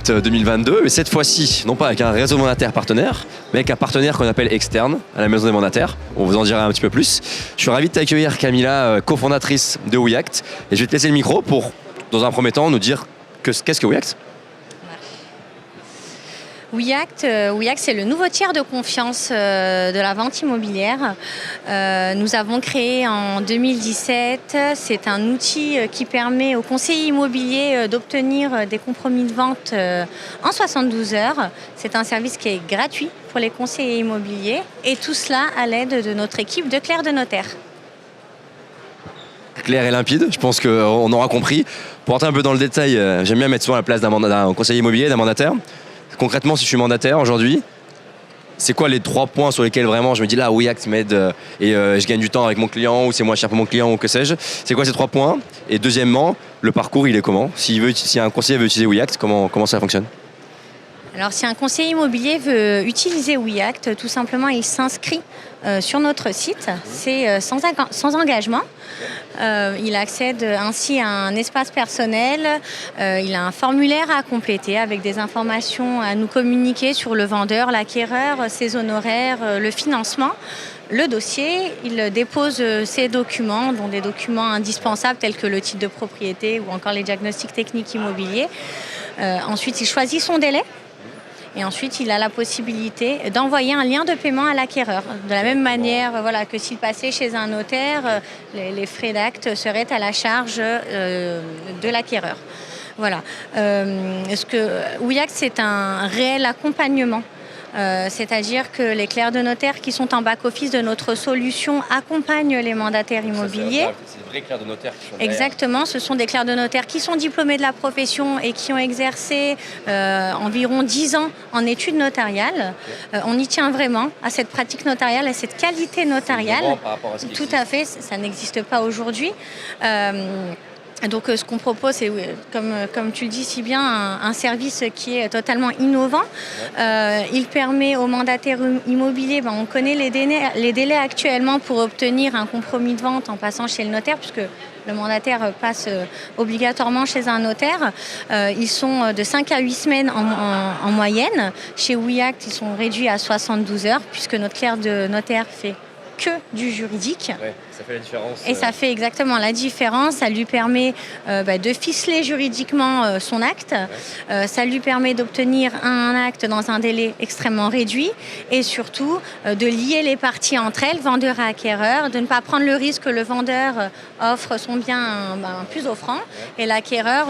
Event 2022, mais cette fois-ci, non pas avec un réseau mandataire partenaire, mais avec un partenaire qu'on appelle externe à la Maison des Mandataires. On vous en dira un petit peu plus. Je suis ravi de t'accueillir, Camilla, cofondatrice de WeAct. Et je vais te laisser le micro pour, dans un premier temps, nous dire qu'est-ce que WeAct. WeAct, c'est le nouveau tiers de confiance de la vente immobilière. Nous avons créé en 2017. C'est un outil qui permet aux conseillers immobiliers d'obtenir des compromis de vente en 72 heures. C'est un service qui est gratuit pour les conseillers immobiliers et tout cela à l'aide de notre équipe de clercs de notaire. Clair et limpide, je pense qu'on aura compris. Pour entrer un peu dans le détail, j'aime bien mettre souvent la place d'un conseiller immobilier, d'un mandataire. Concrètement, si je suis mandataire aujourd'hui, c'est quoi les 3 points sur lesquels vraiment je me dis là, WeAct m'aide et je gagne du temps avec mon client ou c'est moins cher pour mon client ou que sais-je. C'est quoi ces 3 points? Et deuxièmement, le parcours, il est comment? Si un conseiller veut utiliser WeAct, comment ça fonctionne? Alors, si un conseiller immobilier veut utiliser WeAct, tout simplement, il s'inscrit sur notre site. C'est sans engagement. Il accède ainsi à un espace personnel. Il a un formulaire à compléter avec des informations à nous communiquer sur le vendeur, l'acquéreur, ses honoraires, le financement. Le dossier, il dépose ses documents, dont des documents indispensables tels que le titre de propriété ou encore les diagnostics techniques immobiliers. Ensuite, il choisit son délai. Et ensuite, il a la possibilité d'envoyer un lien de paiement à l'acquéreur. De la même manière que s'il passait chez un notaire, les frais d'acte seraient à la charge de l'acquéreur. Voilà. WeAct, c'est un réel accompagnement. C'est-à-dire que les clercs de notaire qui sont en back-office de notre solution accompagnent les mandataires immobiliers. C'est des vrais clercs de notaire qui sont derrière. Exactement, ce sont des clercs de notaire qui sont diplômés de la profession et qui ont exercé environ 10 ans en études notariales. On y tient vraiment à cette pratique notariale, à cette qualité notariale. Par rapport à ce qui Tout à fait, ça n'existe pas aujourd'hui. Donc ce qu'on propose, c'est, comme tu le dis si bien, un service qui est totalement innovant. Il permet aux mandataires immobiliers, on connaît les délais actuellement pour obtenir un compromis de vente en passant chez le notaire, puisque le mandataire passe obligatoirement chez un notaire. Ils sont de 5 à 8 semaines en moyenne. Chez WeAct, ils sont réduits à 72 heures, puisque notre clerc de notaire fait que du juridique. Ouais, ça fait la différence. Et ça fait exactement la différence. Ça lui permet de ficeler juridiquement son acte. Ouais. Ça lui permet d'obtenir un acte dans un délai extrêmement réduit et surtout de lier les parties entre elles, vendeur et acquéreur, de ne pas prendre le risque que le vendeur offre son bien plus offrant et l'acquéreur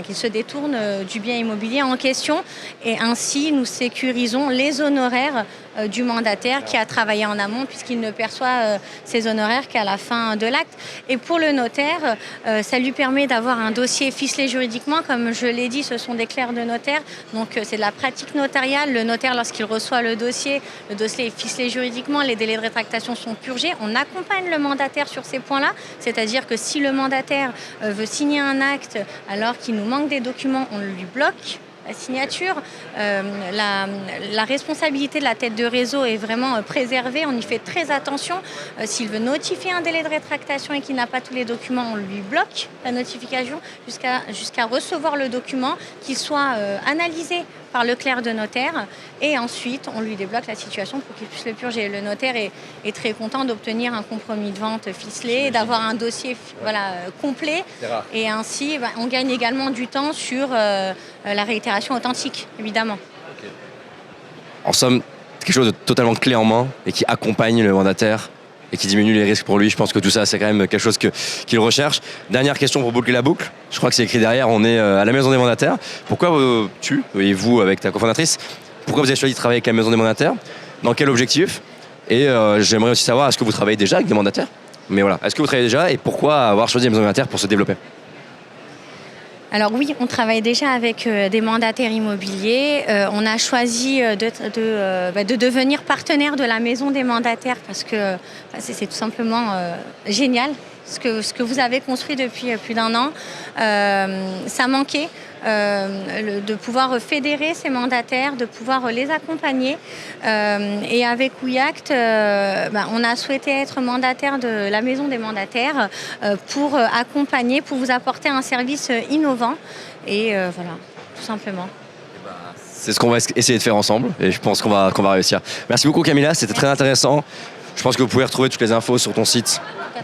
qu'il se détourne du bien immobilier en question. Et ainsi, nous sécurisons les honoraires du mandataire qui a travaillé en amont puisqu'il ne perçoit ses honoraires qu'à la fin de l'acte. Et pour le notaire, ça lui permet d'avoir un dossier ficelé juridiquement. Comme je l'ai dit, ce sont des clercs de notaire. Donc c'est de la pratique notariale. Le notaire, lorsqu'il reçoit le dossier est ficelé juridiquement, les délais de rétractation sont purgés. On accompagne le mandataire sur ces points-là. C'est-à-dire que si le mandataire veut signer un acte alors qu'il nous manque des documents, on lui bloque la signature. La responsabilité de la tête de réseau est vraiment préservée. On y fait très attention. S'il veut notifier un délai de rétractation et qu'il n'a pas tous les documents, on lui bloque la notification jusqu'à recevoir le document, qu'il soit analysé par le clerc de notaire et ensuite on lui débloque la situation pour qu'il puisse le purger. Le notaire est très content d'obtenir un compromis de vente ficelé, d'avoir un dossier complet et ainsi on gagne également du temps sur la réitération authentique, évidemment. Okay. En somme, quelque chose de totalement clé en main et qui accompagne le mandataire et qui diminue les risques pour lui. Je pense que tout ça, c'est quand même quelque chose qu'il recherche. Dernière question pour boucler la boucle. Je crois que c'est écrit derrière, on est à la Maison des Mandataires. Pourquoi tu et vous, avec ta cofondatrice, pourquoi vous avez choisi de travailler avec la Maison des Mandataires? Dans quel objectif? Et j'aimerais aussi savoir, est-ce que vous travaillez déjà avec des mandataires? Mais voilà, est-ce que vous travaillez déjà et pourquoi avoir choisi la Maison des Mandataires pour se développer? Alors oui, on travaille déjà avec des mandataires immobiliers. On a choisi de devenir partenaire de la Maison des Mandataires parce que c'est tout simplement génial. Ce que vous avez construit depuis plus d'1 an, ça manquait. De pouvoir fédérer ces mandataires, de pouvoir les accompagner. Et avec WeAct, on a souhaité être mandataire de la Maison des Mandataires pour accompagner, pour vous apporter un service innovant Et voilà, tout simplement. C'est ce qu'on va essayer de faire ensemble et je pense qu'on va réussir. Merci beaucoup Camilla, c'était très intéressant. Je pense que vous pouvez retrouver toutes les infos sur ton site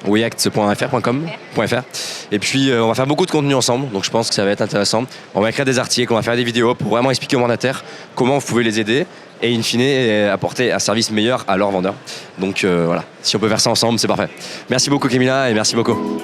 weact.fr.com.fr. Et puis on va faire beaucoup de contenu ensemble, donc je pense que ça va être intéressant. On va écrire des articles, on va faire des vidéos pour vraiment expliquer aux mandataires comment vous pouvez les aider et in fine apporter un service meilleur à leurs vendeurs. Donc voilà, si on peut faire ça ensemble, c'est parfait. Merci beaucoup Camilla et merci beaucoup.